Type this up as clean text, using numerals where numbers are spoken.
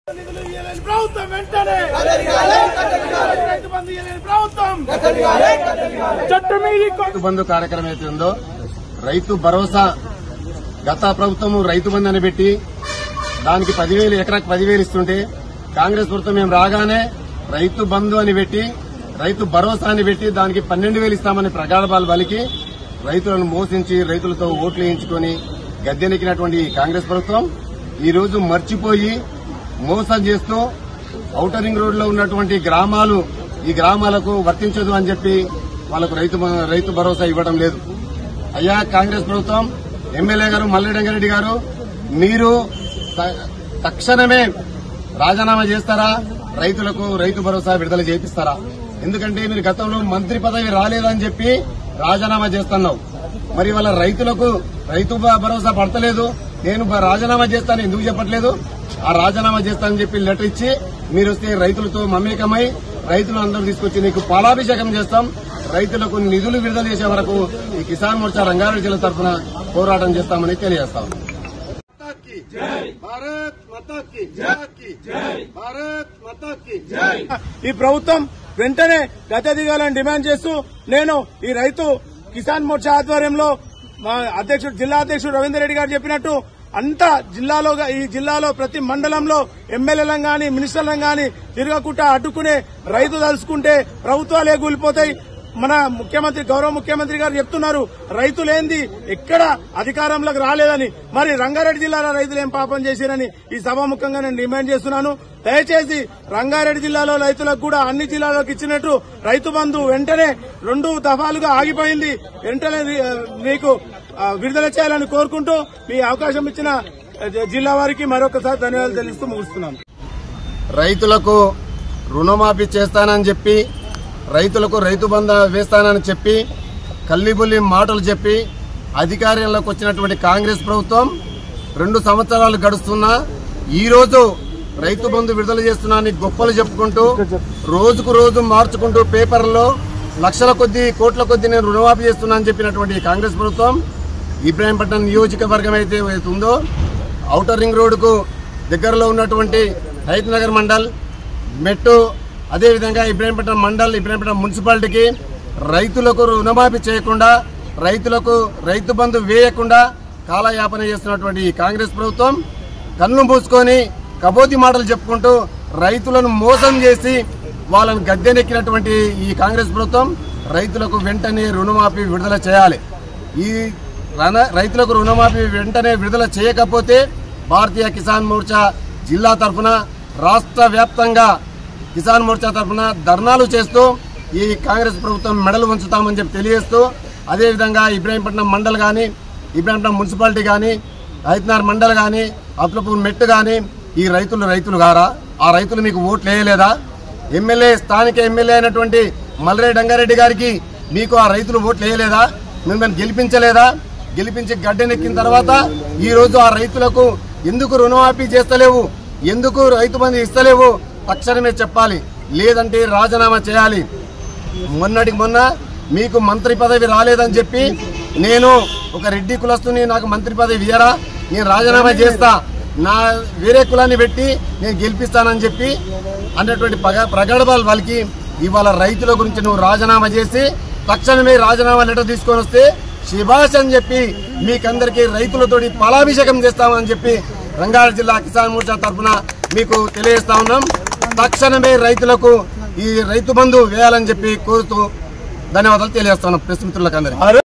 రైతు బంధు కార్యక్రమం అయితే ఉందో రైతు భరోసా గత ప్రభుత్వం రైతు బంధు అని పెట్టి దానికి 10,000 ఎకరాకు 10,000 ఇస్తుంటే కాంగ్రెస్ ప్రభుత్వం మేము రాగానే రైతు బంధు అని పెట్టి రైతు భరోసా అని పెట్టి దానికి 12,000 ఇస్తామని ప్రగల్భాలు పలికి రైతులను మోసించి రైతులతో ఓట్లు వేయించుకుని గద్దెనెక్కినటువంటి కాంగ్రెస్ ప్రభుత్వం ఈ రోజు మర్చిపోయి మోసం చేస్తూ ఔటర్ రింగ్ రోడ్ లో ఉన్నటువంటి గ్రామాలు ఈ గ్రామాలకు వర్తించదు అని చెప్పి వాళ్లకు రైతు భరోసా ఇవ్వడం లేదు. అయ్యా కాంగ్రెస్ ప్రభుత్వం ఎమ్మెల్యే గారు మల్రెడ్డి గారు మీరు తక్షణమే రాజీనామా చేస్తారా, రైతులకు రైతు భరోసా విడుదల చేపిస్తారా? ఎందుకంటే మీరు గతంలో మంత్రి పదవి రాలేదని చెప్పి రాజీనామా చేస్తున్నావు. మరి వాళ్ళ రైతులకు రైతు భరోసా పడతలేదు, నేను రాజీనామా చేస్తాను ఎందుకు చెప్పట్లేదు? ఆ రాజీనామా చేస్తానని చెప్పి లెటర్ ఇచ్చి మీరు వస్తే రైతులతో మమేకమై రైతులు అందరూ తీసుకొచ్చి నీకు పాలాభిషేకం చేస్తాం, రైతులకు నిధులు విడుదల చేసే వరకు ఈ కిసాన్ మోర్చా రంగారెడ్డి జిల్లా తరఫున పోరాటం చేస్తామని తెలియజేస్తాం. ఈ ప్రభుత్వం వెంటనే గద్దె దిగాలని డిమాండ్ చేస్తూ నేను ఈ రైతు కిసాన్ మోర్చా ఆధ్వర్యంలో మా అధ్యక్షుడు జిల్లా అధ్యక్షుడు రవీందర్ రెడ్డి గారు చెప్పినట్టు అంతా ఈ జిల్లాలో ప్రతి మండలంలో ఎమ్మెల్యేలను గాని మినిస్టర్లను గాని తిరగకుండా అడ్డుకునే రైతు తలుసుకుంటే ప్రభుత్వాలే కూలిపోతాయి. మన గౌరవ ముఖ్యమంత్రి గారు చెప్తున్నారు రైతులేంది ఎక్కడ అధికారంలోకి రాలేదని. మరి రంగారెడ్డి జిల్లాలో రైతులు ఏం పాపం చేశారని ఈ సభాముఖంగా నేను డిమాండ్ చేస్తున్నాను. దయచేసి రంగారెడ్డి జిల్లాలో రైతులకు కూడా అన్ని జిల్లాలకు ఇచ్చినట్టు రైతు బంధు వెంటనే 2 దఫాలుగా ఆగిపోయింది, వెంటనే మీకు విడుదల చేయాలని కోరుకుంటూ మీ అవకాశం ఇచ్చిన జిల్లా వారికి మరొకసారి ధన్యవాదాలు తెలుస్తూ ముగిస్తున్నాను. రైతులకు రుణమాఫీ చేస్తానని చెప్పి రైతులకు రైతు బంధు వేస్తానని చెప్పి కల్లిబుల్లి మాటలు చెప్పి అధికారంలోకి వచ్చినటువంటి కాంగ్రెస్ ప్రభుత్వం 2 సంవత్సరాలు గడుస్తున్నా ఈ రోజు రైతు బంధు విడుదల చేస్తున్నానని గొప్పలు చెప్పుకుంటూ రోజుకు రోజు మార్చుకుంటూ పేపర్లో లక్షల కొద్దీ కోట్ల కొద్దీ నేను రుణమాఫీ చేస్తున్నా అని చెప్పినటువంటి కాంగ్రెస్ ప్రభుత్వం ఇబ్రాహీంపట్నం నియోజకవర్గం అయితే ఉందో ఔటర్ రింగ్ రోడ్డుకు దగ్గరలో ఉన్నటువంటి హైత్ నగర్ మండల్ మెట్టు అదేవిధంగా ఇబ్రాహీంపట్నం మండల్ ఇబ్రాహీంపట్నం మున్సిపాలిటీకి రైతులకు రుణమాఫీ చేయకుండా రైతులకు రైతు బంధు వేయకుండా కాలయాపన చేస్తున్నటువంటి ఈ కాంగ్రెస్ ప్రభుత్వం కన్ను మూసుకొని కబోది మాటలు చెప్పుకుంటూ రైతులను మోసం చేసి వాళ్ళను గద్దెనెక్కినటువంటి ఈ కాంగ్రెస్ ప్రభుత్వం రైతులకు వెంటనే రుణమాఫీ విడుదల చేయాలి. ఈ రైతులకు రుణమాఫీ వెంటనే విడుదల చేయకపోతే భారతీయ కిసాన్ మోర్చా జిల్లా తరఫున రాష్ట్ర వ్యాప్తంగా కిసాన్ మోర్చా తరఫున ధర్నాలు చేస్తూ ఈ కాంగ్రెస్ ప్రభుత్వం మెడలు ఉంచుతామని చెప్పి తెలియజేస్తూ అదేవిధంగా ఇబ్రాహీంపట్నం మండల్ కానీ ఇబ్రాహీంపట్నం మున్సిపాలిటీ కానీ హైత్నగర్ మండల్ కానీ అప్లపూర్ మెట్టు కానీ ఈ రైతులు గారా? ఆ రైతులు మీకు ఓట్లు వేయలేదా? స్థానిక ఎమ్మెల్యే అయినటువంటి మల్రెడ్డి రంగారెడ్డి గారికి మీకు ఆ రైతులు ఓట్లు వేయలేదా? మిమ్మల్ని గెలిపించలేదా? గెలిపించి గడ్డెనెక్కిన తర్వాత ఈ రోజు ఆ రైతులకు ఎందుకు రుణమాఫీ చేస్తలేవు, ఎందుకు రైతు బంధు ఇస్తలేవు తక్షణమే చెప్పాలి, లేదంటే రాజీనామా చేయాలి. మొన్నటికి మొన్న మీకు మంత్రి పదవి రాలేదని చెప్పి నేను ఒక రెడ్డి కులస్తుని నాకు మంత్రి పదవి ఇయ్యరా, నేను రాజీనామా చేస్తా, నా వేరే కులాన్ని పెట్టి నేను గెలిపిస్తానని చెప్పి అన్నటువంటి ప్రగల్భాలు వాళ్ళకి ఇవాళ రైతుల గురించి నువ్వు రాజీనామా చేసి తక్షణమే రాజీనామా లెటర్ తీసుకొని వస్తే శిభాష్ అని చెప్పి మీకందరికీ రైతులతోటి పాలాభిషేకం చేస్తామని చెప్పి రంగారెడ్డి జిల్లా కిసాన్ మోర్చా తరఫున మీకు తెలియజేస్తా ఉన్నాం. తక్షణమే రైతులకు ఈ రైతు బంధు వేయాలని చెప్పి కోరుతూ ధన్యవాదాలు తెలియజేస్తా ఉన్నాం ప్రెస్ మిత్రులకు అందరికీ.